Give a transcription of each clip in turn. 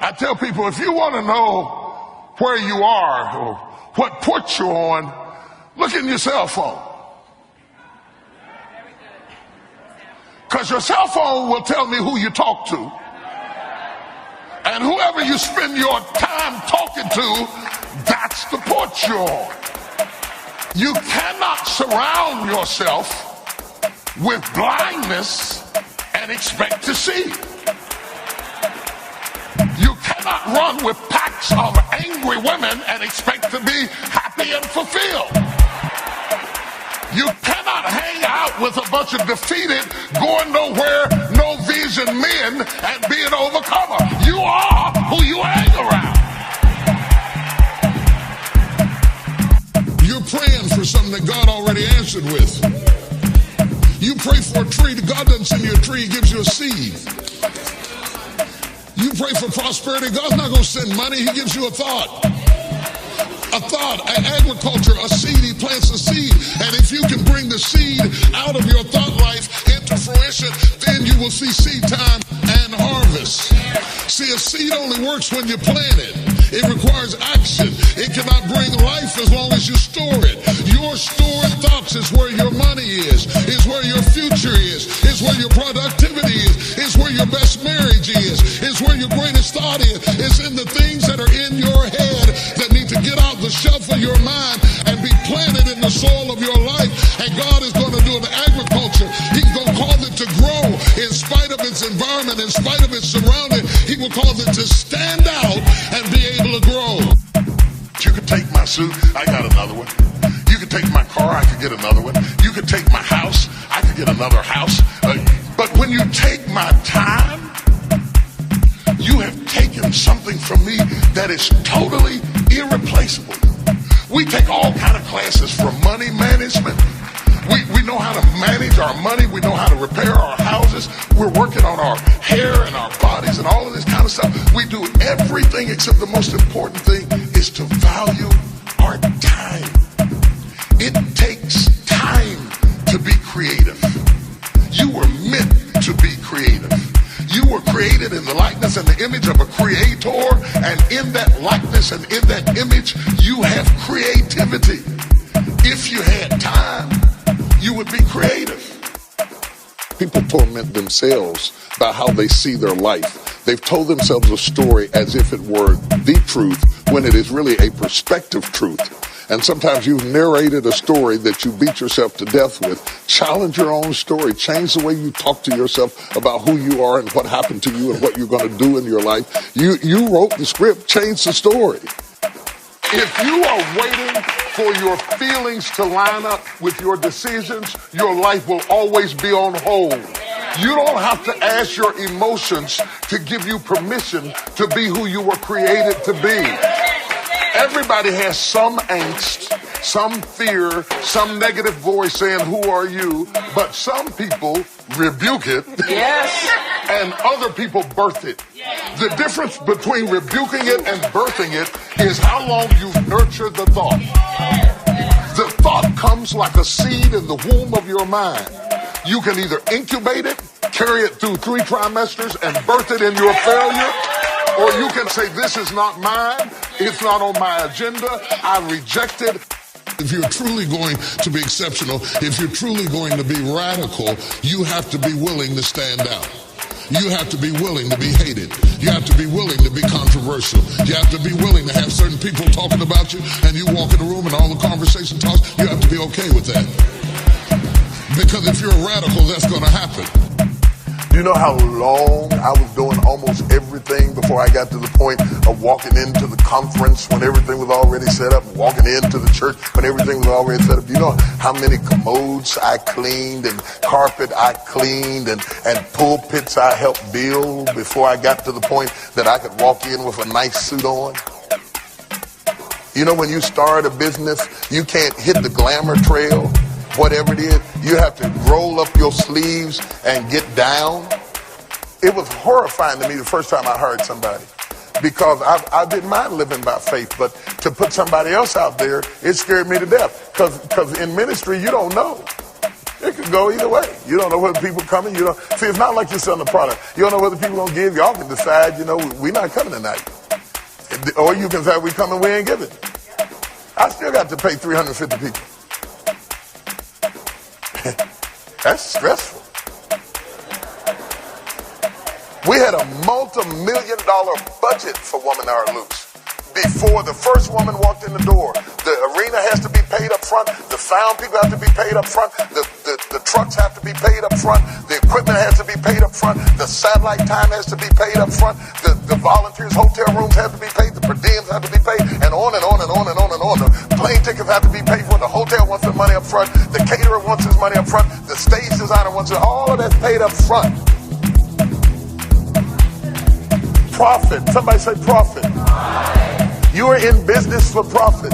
I tell people, if you want to know where you are or what port you're on, look in your cell phone. Because your cell phone will tell me who you talk to. And whoever you spend your time talking to, that's the port you're on. You cannot surround yourself with blindness and expect to see. You cannot run with packs of angry women and expect to be happy and fulfilled. You cannot hang out with a bunch of defeated, going nowhere, no vision men and be an overcomer. You are who you hang around. You're praying for something that God already answered with. You pray for a tree, God doesn't send you a tree, He gives you a seed. You pray for prosperity, God's not going to send money, He gives you a thought. A thought, an agriculture, a seed, He plants a seed. And if you can bring the seed out of your thought life into fruition, then you will see seed time and harvest. See, a seed only works when you plant it. It requires action. It cannot bring life as long as you store it. Your stored thoughts is where your money is where your future is where your productivity is where your best marriage is where your greatest thought is. It's in the things that are in your head that need to get out the shelf of your mind and be planted in the soil of your life. And God is going to do an agriculture. He's going to cause it to grow in spite of its environment, in spite of its surrounding. He will cause it to stand out and be able to grow. You could take my suit, I got another one. You could take my car, I could get another one. You could take my house, I could get another house. But when you take my time, you have taken something from me that is totally irreplaceable. We take all kind of classes from money management. We know how to manage our money. We know how to repair our houses. We're working on our hair and our bodies and all of this kind of stuff. We do everything except the most important thing is to value our time. It takes time to be creative. You were meant to be creative. You were created in the likeness and the image of a creator, and in that likeness and in that image, you have creativity. If you had time, you would be creative. People torment themselves about how they see their life. They've told themselves a story as if it were the truth, when it is really a perspective truth. And sometimes you've narrated a story that you beat yourself to death with. Challenge your own story. Change the way you talk to yourself about who you are and what happened to you and what you're going to do in your life. You wrote the script. Change the story. If you are waiting for your feelings to line up with your decisions, your life will always be on hold. You don't have to ask your emotions to give you permission to be who you were created to be. Everybody has some angst, some fear, some negative voice saying, "Who are you?" But some people rebuke it. Yes. And other people birth it. The difference between rebuking it and birthing it is how long you've nurtured the thought. The thought comes like a seed in the womb of your mind. You can either incubate it, carry it through 3 trimesters, and birth it in your failure, or you can say, "This is not mine. It's not on my agenda. I reject it." If you're truly going to be exceptional, if you're truly going to be radical, you have to be willing to stand out. You have to be willing to be hated. You have to be willing to be controversial. You have to be willing to have certain people talking about you, and you walk in the room and all the conversation talks. You have to be okay with that. Because if you're a radical, that's going to happen. Do you know how long I was doing almost everything before I got to the point of walking into the conference when everything was already set up, walking into the church when everything was already set up? Do you know how many commodes I cleaned and carpet I cleaned and pulpits I helped build before I got to the point that I could walk in with a nice suit on? You know, when you start a business, you can't hit the glamour trail. Whatever it is, you have to roll up your sleeves and get down. It was horrifying to me the first time I heard somebody, because I didn't mind living by faith, but to put somebody else out there, it scared me to death. Because in ministry, you don't know. It could go either way. You don't know whether people coming. You don't see. It's not like you're selling a product. You don't know whether people gonna give. Y'all can decide. We're not coming tonight, or you can say we coming. We ain't giving. I still got to pay 350 people. That's stressful. We had a multi-million-dollar budget for Woman Are Loose. Before the first woman walked in the door, the arena has to be paid up front, the sound people have to be paid up front, the trucks have to be paid up front, the equipment has to be paid up front, the satellite time has to be paid up front, the volunteers' hotel rooms have to be paid, the per diems have to be paid, and on and on and on and on and on. The plane tickets have to be paid for, the hotel wants their money up front, the caterer wants his money up front, the stage designer wants it, all of that's paid up front. Profit. Somebody say profit. You are in business for profit.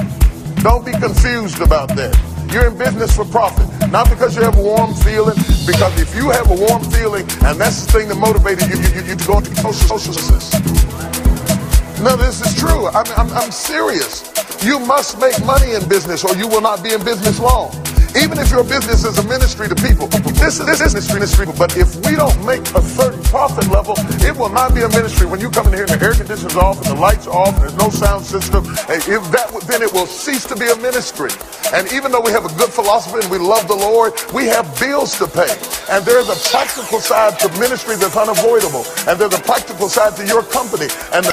Don't be confused about that. You're in business for profit. Not because you have a warm feeling, because if you have a warm feeling, and that's the thing that motivated you to go into socialists. No, this is true. I'm serious. You must make money in business or you will not be in business long. Even if your business is a ministry to people, this is ministry. But if we don't make a certain profit level, it will not be a ministry. When you come in here and the air conditioner's off and the lights are off and there's no sound system, then it will cease to be a ministry. And even though we have a good philosophy and we love the Lord, we have bills to pay. And there's a practical side to ministry that's unavoidable. And there's a practical side to your company. And